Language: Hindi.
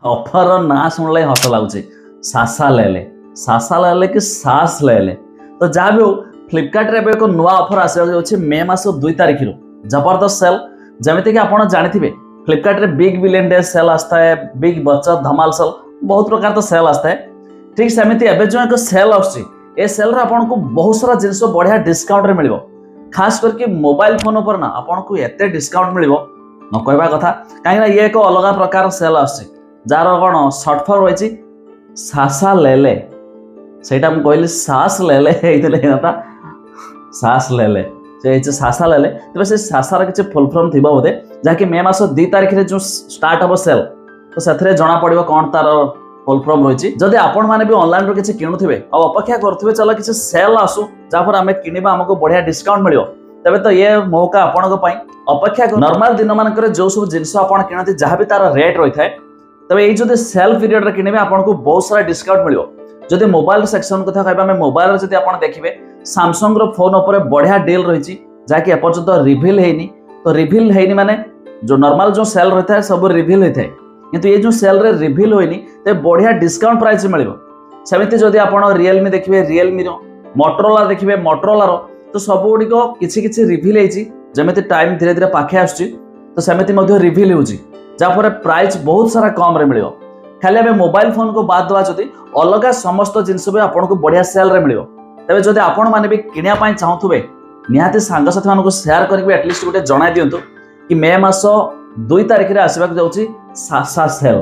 ऑफर ना शुणले हस लगुच सासा ले कि सास ले तो जहाँ भी हो फ्लिपकार्ट रे एक नुआ ऑफर आसो मे मास 2 तारिख जबरदस्त सेल जमीती कि आप जानते फ्लिपकार्ट रे बिग बिलियन डे सेल आता है बिग बचत धमाल सेल बहुत प्रकार तो सेल आता है ठीक सेमती एवं जो एक सेल आसेल आपको बहुत सारा जिन बढ़िया डिस्काउंट रे मिल खास करके मोबाइल फोन पर ना आपको एत डिस्काउंट मिल न कहवा कथा कहीं ये एक अलग प्रकार सेल जार कौन सर्ट फॉर्म रही सासा ले सेटा मुझे कहली सास ले सास ले सासा ले तेज से सासार किसी फुल फॉर्म थी बोधे जहाँकि मे मास 2 तारिख जो स्टार्ट हम सेल तो से जना पड़ कौन तार फुल फॉर्म रही जदि आपण मैंने भी ऑनलाइन रो किसी किणुवे और अपेक्षा करुवे चलो किसी सेल आसू जहाँपर आम किणवा आमको बढ़िया डिस्काउंट मिल तेज तो ये मौका आपण अपेक्षा नॉर्मल दिन मान जो सब जिनस आप किणती जहाँ भी तार रेट रही है तब ये जो सेल पीरियड रे किणवे आपको बहुत सारा डिस्काउंट मिल जदि मोबाइल सेक्शन कथा कहबा मोबाइल जदि आप देखिए सैमसंग रो फोन उपर बढ़िया डील रही जहाँकि एपर्यंत रिभिल होनी तो रिभिल होनी माने जो नॉर्मल जो सेल रही है सब रिभिल होता है किंतु ये जो सेल रे रिभिल होनी तो बढ़िया डिस्काउंट प्राइस मिल सेमती जदि आप रियलमी देखिए रियलमी मोटरोला देखिए मोटरोला तो सब गुड़िक किसी रिभिल होती टाइम धीरे धीरे पाखे आसुची तो सेमती रिभिल हो जहाँफल प्राइस बहुत सारा कम रे मिल खाली आम मोबाइल फोन को बाद देवा जदि अलग समस्त जिनस भी आपको बढ़िया सेल रे मिल तेज जदि आपण मैंने भी किणापी चाहूवे निहाती सांगसाथी मानक शेयर करके एटलिस्ट गोटे जन दिंतु कि मे मास 2 तारिख आसवाक जाऊँगी सासा सेल।